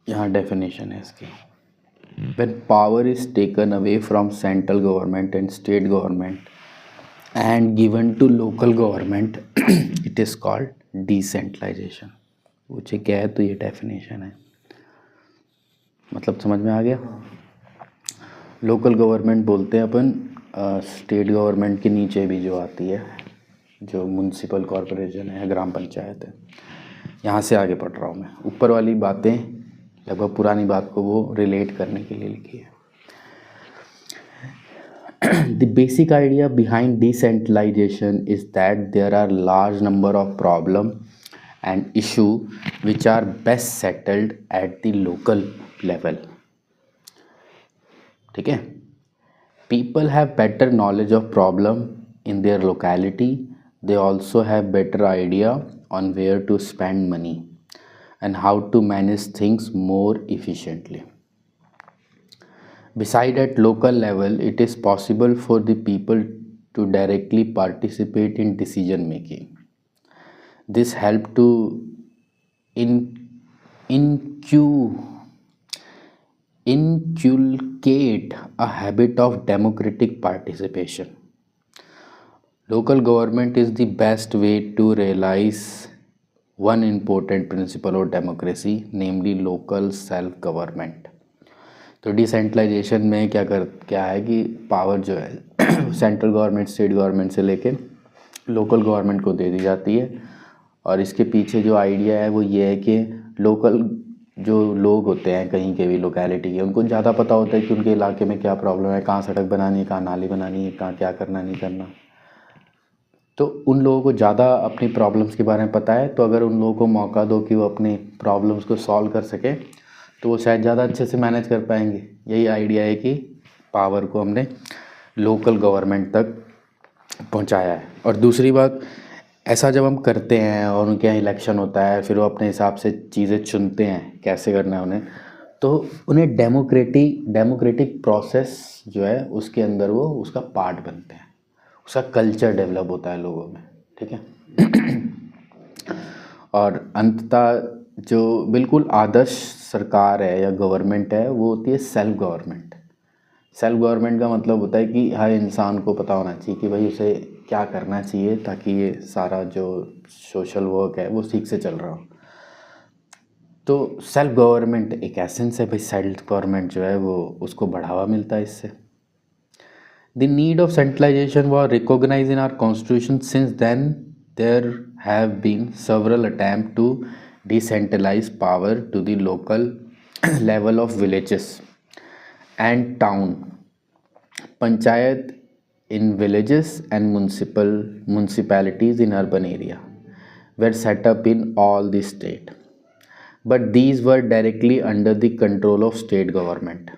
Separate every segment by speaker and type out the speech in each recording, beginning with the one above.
Speaker 1: यहाँ डेफिनेशन है इसकी। When power is taken away from central government and state government and given to local government, it is called decentralization। पूछे क्या है तो ये डेफिनेशन है, मतलब समझ में आ गया। लोकल गवर्नमेंट बोलते हैं अपन स्टेट गवर्नमेंट के नीचे भी जो आती है, जो म्यूनसिपल कॉरपोरेशन है, ग्राम पंचायत है। यहाँ से आगे पढ़ रहा हूँ मैं, ऊपर वाली बातें लगभग पुरानी बात को वो रिलेट करने के लिए लिखी है। The basic idea behind decentralization is that there are large number of problem and issue which are best settled at the local level। ठीक है, people have better knowledge of problem in their locality, they also have better idea on where to spend money and how to manage things more efficiently। Besides, at local level, it is possible for the people to directly participate in decision making. This helps to inculcate a habit of democratic participation। Local government is the best way to realize one important principle of democracy, namely local self government। तो decentralisation में क्या है कि power जो है central government, state government से लेके local government को दे दी जाती है। और इसके पीछे जो आइडिया है वो ये है कि लोकल जो लोग होते हैं कहीं के भी लोकेलिटी के, उनको ज़्यादा पता होता है कि उनके इलाके में क्या प्रॉब्लम है, कहाँ सड़क बनानी है, कहाँ नाली बनानी है, कहाँ क्या करना नहीं करना। तो उन लोगों को ज़्यादा अपनी प्रॉब्लम्स के बारे में पता है। तो अगर उन लोगों को मौका दो कि वो अपनी प्रॉब्लम्स को सॉल्व कर सके तो वो शायद ज़्यादा अच्छे से मैनेज कर पाएंगे। यही आइडिया है कि पावर को हमने लोकल गवर्नमेंट तक पहुंचाया है। और दूसरी बात, ऐसा जब हम करते हैं और उनके यहाँ इलेक्शन होता है, फिर वो अपने हिसाब से चीज़ें चुनते हैं कैसे करना है उन्हें, तो उन्हें डेमोक्रेटिक प्रोसेस जो है उसके अंदर वो उसका पार्ट बनते हैं, उसका कल्चर डेवलप होता है लोगों में। ठीक है। और अंततः जो बिल्कुल आदर्श सरकार है या गवर्नमेंट है वो होती है सेल्फ गवर्नमेंट। सेल्फ गवर्नमेंट का मतलब होता है कि हर इंसान को पता होना चाहिए कि भाई उसे क्या करना चाहिए ताकि ये सारा जो सोशल वर्क है वो ठीक से चल रहा हो। तो सेल्फ गवर्नमेंट एक एसेंस है भाई, सेल्फ गवर्नमेंट जो है वो उसको बढ़ावा मिलता है इससे। The need of centralisation was recognise in our constitution. Since then there have been several attempts to decentralize power to the local level of villages and town panchayat in villages and municipalities in urban area were set up in all the state, but these were directly under the control of state government.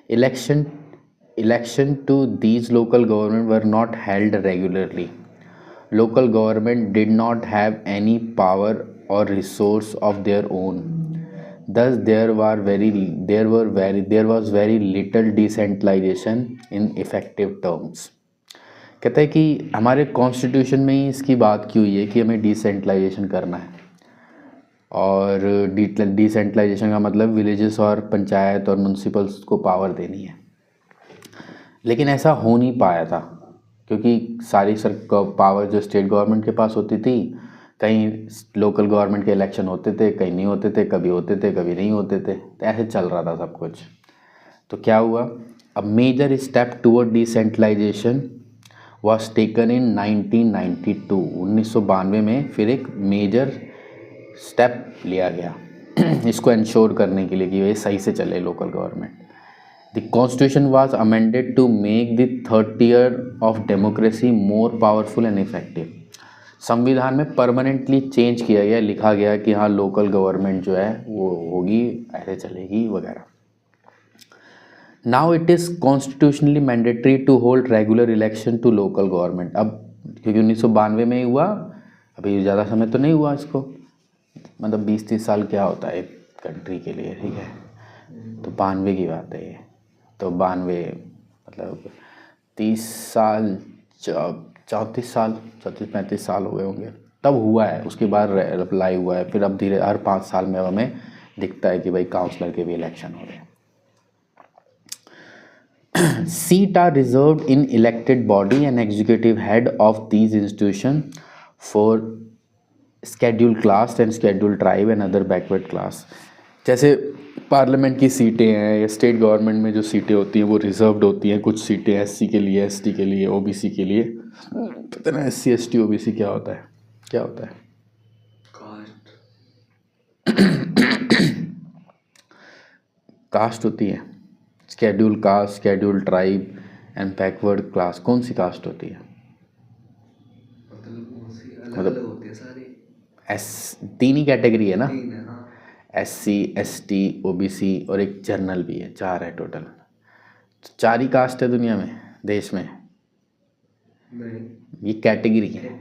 Speaker 1: Election to these local government were not held regularly. Local government did not have any power or resource of their own. Thus, there was very little decentralization in effective terms। कहता है कि हमारे constitution में ही इसकी बात की हुई है कि हमें डिसेंट्रलाइजेशन करना है। और डिसेंट्रलाइजेशन का मतलब विलेजेस और पंचायत और म्यूनसिपल्स को पावर देनी है, लेकिन ऐसा हो नहीं पाया था क्योंकि सारी पावर जो स्टेट गवर्नमेंट के पास होती थी, कहीं लोकल गवर्नमेंट के इलेक्शन होते थे, कहीं नहीं होते थे, कभी होते थे कभी नहीं होते थे, तो ऐसे चल रहा था सब कुछ। तो क्या हुआ, a major step toward decentralisation was taken in 1992। 1992 में फिर एक मेजर स्टेप लिया गया इसको इंश्योर करने के लिए कि ये सही से चले local government. The Constitution was amended to make the third tier of democracy more powerful and effective। संविधान में परमानेंटली चेंज किया गया, लिखा गया कि हाँ लोकल गवर्नमेंट जो है वो होगी, ऐसे चलेगी वगैरह। Now it is constitutionally mandatory to hold regular election to local government. अब क्योंकि 1992 में ही हुआ, अभी ज़्यादा समय तो नहीं हुआ इसको, मतलब 20-30 साल क्या होता है एक कंट्री के लिए, ठीक है। तो 92 की बात है ये, तो 92 मतलब 30 साल 34-35 साल हो गए होंगे तब हुआ है। उसके बाद अप्लाई हुआ है, फिर अब धीरे हर 5 साल में हमें दिखता है कि भाई काउंसलर के भी इलेक्शन हो रहे हैं। Seat are reserved in elected body and executive head of these institution for scheduled caste and scheduled tribe and other backward class। जैसे पार्लियामेंट की सीटें हैं या स्टेट गवर्नमेंट में जो सीटें होती हैं वो रिजर्व्ड होती हैं। कुछ सीटें एससी के लिए, एसटी के लिए, ओबीसी के लिए। पता ना एससी एसटी ओबीसी क्या होता है? क्या होता है? कास्ट होती है। Schedule caste, schedule tribe and backward class. कौन सी कास्ट होती है? मतलब तीन ही कैटेगरी है ना? एससी, एसटी, ओबीसी और एक जनरल भी है। 4 है टोटल। 4 ही कास्ट है दुनिया में, देश में। ये कैटेगरी है।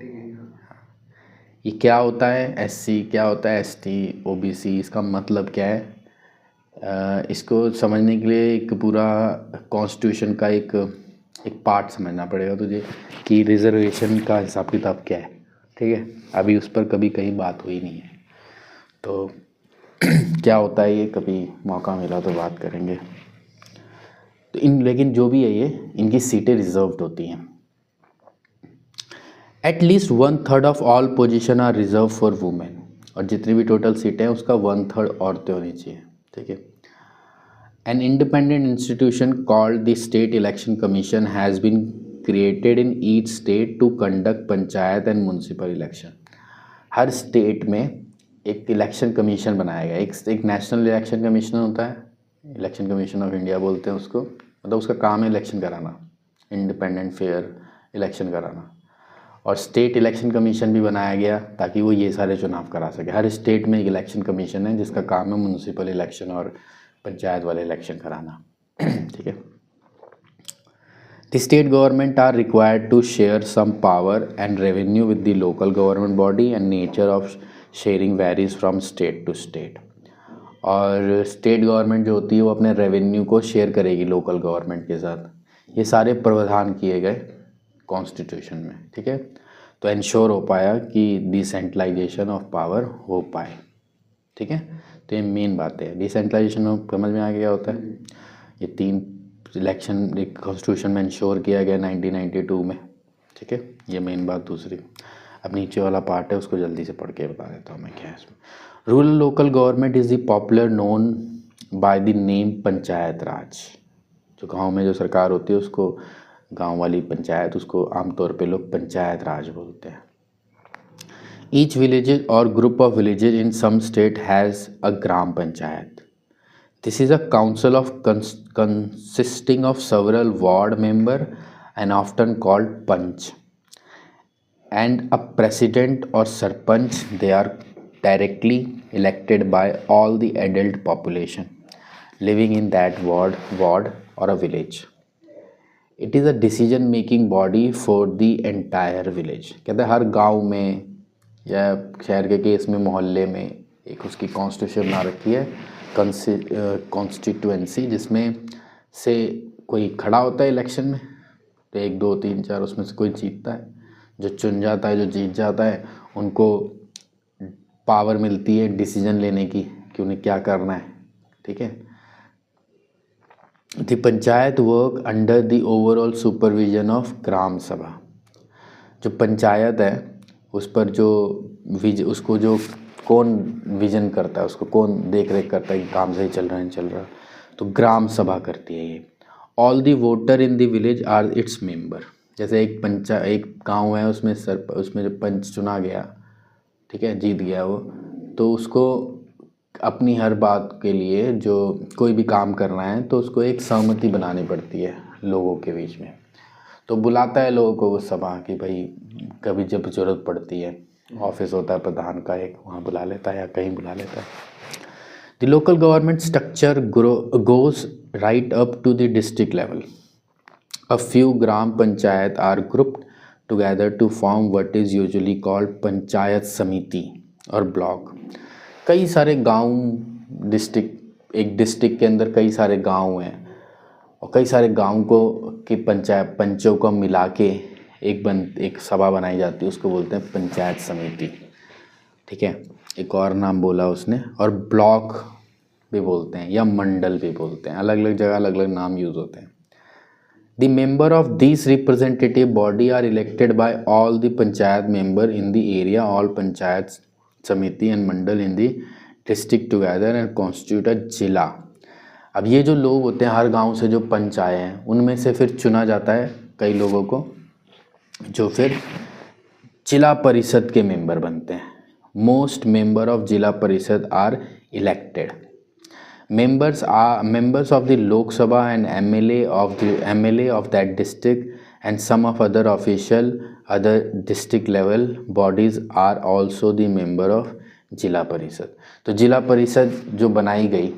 Speaker 1: ये क्या होता है एससी, क्या होता है एसटी, ओबीसी? इसका मतलब क्या है? इसको समझने के लिए एक पूरा कॉन्स्टिट्यूशन का एक पार्ट समझना पड़ेगा तुझे कि रिजर्वेशन का हिसाब किताब क्या है। ठीक है, अभी उस पर कभी कहीं बात हुई नहीं है, तो क्या होता है ये कभी मौका मिला तो बात करेंगे। तो लेकिन जो भी है ये, इनकी सीटें रिजर्व्ड होती हैं। At least 1/3 of all position are reserve for women. और जितनी भी टोटल सीटें हैं उसका 1/3 औरतें होनी चाहिए। ठीक है। An independent institution called the State Election Commission has been created in each state to conduct panchayat and municipal election. Her state में एक इलेक्शन कमीशन बनाया गया। एक नेशनल इलेक्शन कमीशन होता है, इलेक्शन कमीशन ऑफ इंडिया बोलते हैं उसको। मतलब उसका काम है इलेक्शन कराना, इंडिपेंडेंट फेयर इलेक्शन कराना। और स्टेट इलेक्शन कमीशन भी बनाया गया ताकि वो ये सारे चुनाव करा सके। हर स्टेट में एक इलेक्शन कमीशन है जिसका काम है म्यूनसिपल इलेक्शन और पंचायत वाले इलेक्शन कराना। ठीक है। The state government are required to share some power and revenue with the local government body and nature of sharing varies from state to state. और स्टेट गवर्नमेंट जो होती है वो अपने रेवेन्यू को शेयर करेगी लोकल गवर्नमेंट के साथ। ये सारे प्रावधान किए गए कॉन्स्टिट्यूशन में। ठीक है, तो इंश्योर हो पाया कि डिसेंट्रलाइजेशन ऑफ पावर हो पाए। ठीक है, तो ये मेन बात है। डिसेंट्रलाइजेशन समझ में आ गया होता है। ये 3 इलेक्शन एक कॉन्स्टिट्यूशन में इंश्योर किया गया 1992 में। ठीक है, ये मेन बात। दूसरी, अब नीचे वाला पार्ट है उसको जल्दी से पढ़ के बता देता हूँ मैं क्या है इसमें। Rural local government is the popular known by the name panchayat Raj. जो गांव में जो सरकार होती है उसको, गांव वाली पंचायत, उसको आमतौर पे लोग पंचायत राज बोलते हैं। Each village or group of villages in some state has a gram panchayat. This is a council of consisting of several ward member and often called panch, and a president or sarpanch. They are directly elected by all the adult population living in that ward or a village. It is a decision making body for the entire village। कहते हैं हर गांव में या शहर के case में मोहल्ले में एक उसकी कॉन्स्टिट्यूशन बना रखी है, कॉन्स्टिट्यूएंसी, जिसमें से कोई खड़ा होता है इलेक्शन में, तो 1 2 3 4 उसमें से कोई जीतता है। जो चुन जाता है, जो जीत जाता है, उनको पावर मिलती है डिसीजन लेने की कि उन्हें क्या करना है। ठीक है। The panchayat work under the overall supervision of Gram Sabha. जो पंचायत है उस पर जो उसको जो कौन विजन करता है, उसको कौन देख रेख करता है कि काम सही चल रहा है नहीं चल रहा, तो ग्राम सभा करती है ये। All the voter in the village are its member. जैसे एक गांव है, उसमें जो पंच चुना गया, ठीक है, जीत गया वो, तो उसको अपनी हर बात के लिए जो कोई भी काम करना है तो उसको एक सहमति बनानी पड़ती है लोगों के बीच में। तो बुलाता है लोगों को वो सभा कि भाई कभी जब ज़रूरत पड़ती है, ऑफिस होता है प्रधान का एक, वहाँ बुला लेता है या कहीं बुला लेता है। The local government structure goes right up to the district level. A few gram panchayat are grouped together to form what is usually called panchayat samiti और ब्लॉक। कई सारे गांव, डिस्ट्रिक्ट, एक डिस्ट्रिक्ट के अंदर कई सारे गांव हैं और कई सारे गांव को की पंचों को मिला के एक सभा बनाई जाती है, उसको बोलते हैं पंचायत समिति। ठीक है, एक और नाम बोला उसने। और ब्लॉक भी बोलते हैं या मंडल भी बोलते हैं, अलग अलग जगह अलग अलग नाम यूज़ होते हैं। The member of these representative body are elected by all the panchayat member in the area, all panchayat samiti and mandal in the district together and constitute a जिला। अब ये जो लोग होते हैं हर गांव से जो पंच आए हैं उनमें से फिर चुना जाता है कई लोगों को जो फिर जिला परिषद के मेंबर बनते हैं। Most member of zila parishad are elected. Members of the Lok Sabha and MLA of that district and some of other district level bodies are also the member of जिला परिषद। तो जिला परिषद जो बनाई गई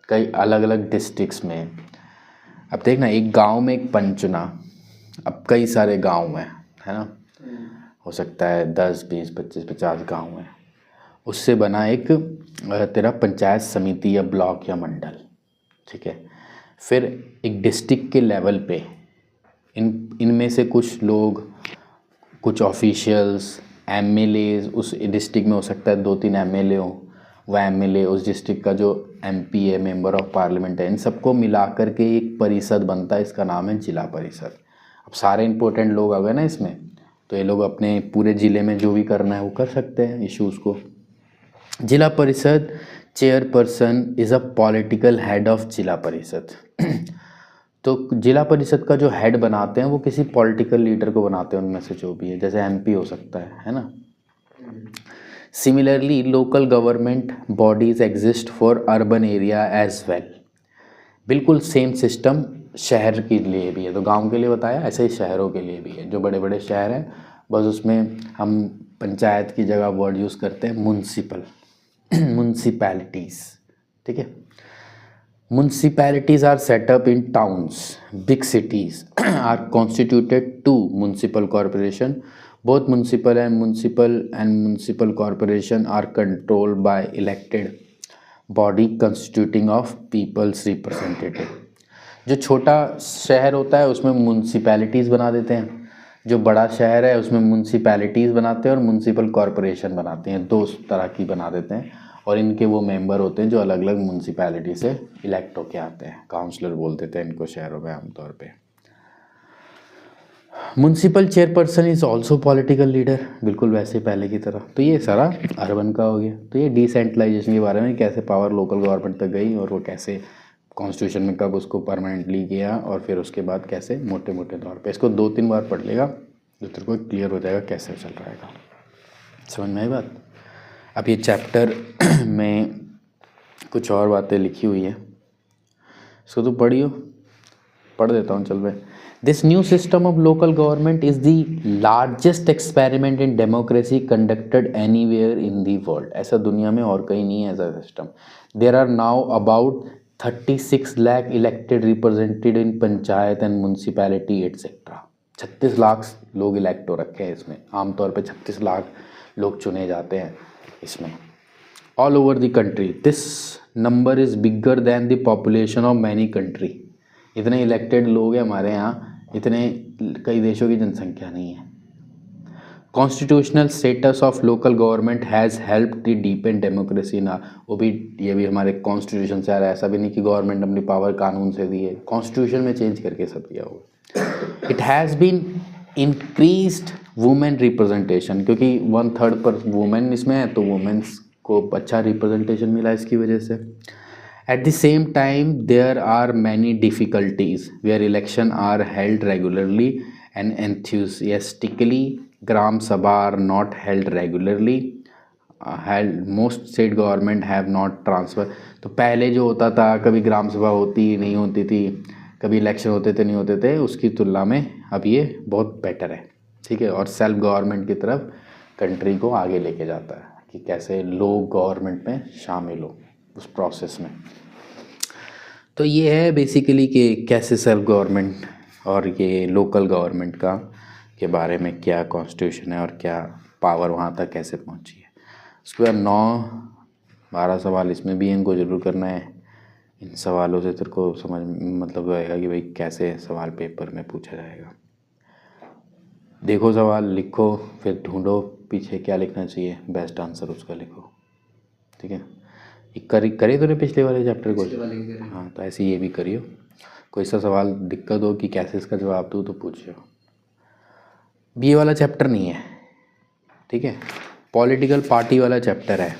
Speaker 1: कई अलग अलग डिस्ट्रिक्ट्स में। अब देखना एक गांव में एक पंच चुना, अब कई सारे गांव हैं, है ना, हो सकता है 10 20 25 50 गांव हैं, उससे बना एक तेरा पंचायत समिति या ब्लॉक या मंडल, ठीक है। फिर एक डिस्ट्रिक्ट के लेवल पे इनमें से कुछ लोग, कुछ ऑफिशियल्स, एमएलए, उस डिस्ट्रिक्ट में हो सकता है 2-3 एमएलए हो, वह एमएलए उस डिस्ट्रिक्ट का जो एमपी है, मेंबर ऑफ पार्लियामेंट है, इन सबको मिला करके एक परिषद बनता है, इसका नाम है जिला परिषद। अब सारे इंपॉर्टेंट लोग आ गए ना इसमें, तो ये लोग अपने पूरे ज़िले में जो भी करना है वो कर सकते हैं इश्यूज़ को। जिला परिषद chairperson is a political head of zila परिषद। तो जिला परिषद का जो हेड बनाते हैं वो किसी पॉलिटिकल लीडर को बनाते हैं, उनमें से जो भी है, जैसे एमपी हो सकता है ना। Similarly local government bodies exist for urban area as well. बिल्कुल सेम सिस्टम शहर के लिए भी है, तो गांव के लिए बताया, ऐसे ही शहरों के लिए भी है। जो बड़े बड़े शहर हैं बस उसमें हम पंचायत की जगह वर्ड यूज़ करते हैं म्युनिसिपल, म्युनिसिपैलिटीज़, ठीक है। Municipalities are set up in towns, big cities are constituted to municipal corporation. Both municipal and municipal corporation are controlled by elected body consisting of people's representative. जो छोटा शहर होता है उसमें म्यूनसिपैलिटीज़ बना देते हैं, जो बड़ा शहर है उसमें म्यूनसिपैलिटीज़ बनाते हैं और म्यूनसिपल कॉरपोरेशन बनाते हैं, 2 तरह की बना देते हैं। और इनके वो मेंबर होते हैं जो अलग अलग म्यूनसिपैलिटी से इलेक्ट होके आते हैं, काउंसलर बोल देते हैं इनको शहरों में आमतौर पे। Municipal chairperson is also political leader, बिल्कुल वैसे पहले की तरह। तो ये सारा अर्बन का हो गया। तो ये डिसेंट्रलाइजेशन के बारे में, कैसे पावर लोकल गवर्नमेंट तक गई और वो कैसे कॉन्स्टिट्यूशन में कब उसको परमानेंटली किया, और फिर उसके बाद कैसे मोटे मोटे तौर पे। इसको 2-3 बार पढ़ लेगा तो तेरे को क्लियर हो जाएगा कैसे चल रहेगा। समझ में आई बात। अब ये चैप्टर में कुछ और बातें लिखी हुई है, इसको तो पढ़ियो, पढ़ देता हूँ चल भाई। This new system of local government is the largest experiment in democracy conducted anywhere in the world. ऐसा दुनिया में और कहीं नहीं है ऐसा सिस्टम। There are now about 36 lakh elected represented in panchayat and municipality etcetera. 36 lakh लोग इलेक्ट हो रखे हैं इसमें, आमतौर पे 36 लाख लोग चुने जाते हैं इसमें, all over the country. This number is bigger than the population of many country. इतने इलेक्टेड लोग हैं हमारे यहाँ, इतने कई देशों की जनसंख्या नहीं है। Constitutional status of local government has help the deepen democracy ना। वो भी, ये भी हमारे कॉन्स्टिट्यूशन से आ रहा है, ऐसा भी नहीं कि गवर्नमेंट अपनी पावर कानून से दी है, कॉन्स्टिट्यूशन में चेंज करके सब दिया हुआ। It has been increased women representation, क्योंकि 1/3 पर वुमेन इसमें है, तो वुमेन्स को अच्छा रिप्रेजेंटेशन मिला इसकी वजह से। At the same time there are many difficulties where election are held regularly and enthusiastically. Gram Sabha are not held regularly, held most state government have not transfer. तो पहले जो होता था, कभी ग्राम सभा होती नहीं होती थी, कभी इलेक्शन होते थे नहीं होते थे, उसकी तुलना में अब ये बहुत बेटर है, ठीक है। और सेल्फ गवर्नमेंट की तरफ कंट्री को आगे लेके जाता है कि कैसे लोग गवर्नमेंट में शामिल हो उस प्रोसेस में। तो ये है बेसिकली कि कैसे सेल्फ गवर्नमेंट और ये लोकल गवर्नमेंट का के बारे में क्या कॉन्स्टिट्यूशन है और क्या पावर वहाँ तक कैसे पहुँची है। उसके बाद 9-12 सवाल इसमें भी इनको ज़रूर करना है। इन सवालों से तेरे को समझ मतलब आएगा कि भाई कैसे सवाल पेपर में पूछा जाएगा। देखो सवाल, लिखो, फिर ढूंढो पीछे क्या लिखना चाहिए, बेस्ट आंसर उसका लिखो, ठीक है। करे तूने पिछले वाले चैप्टर को?
Speaker 2: पिछले वाले के करें।
Speaker 1: हाँ, तो ऐसे ये भी करियो। कोई सा सवाल दिक्कत हो कि कैसे इसका जवाब दूँ तो पूछियो। ये वाला चैप्टर नहीं है, ठीक है, पॉलिटिकल पार्टी वाला चैप्टर है।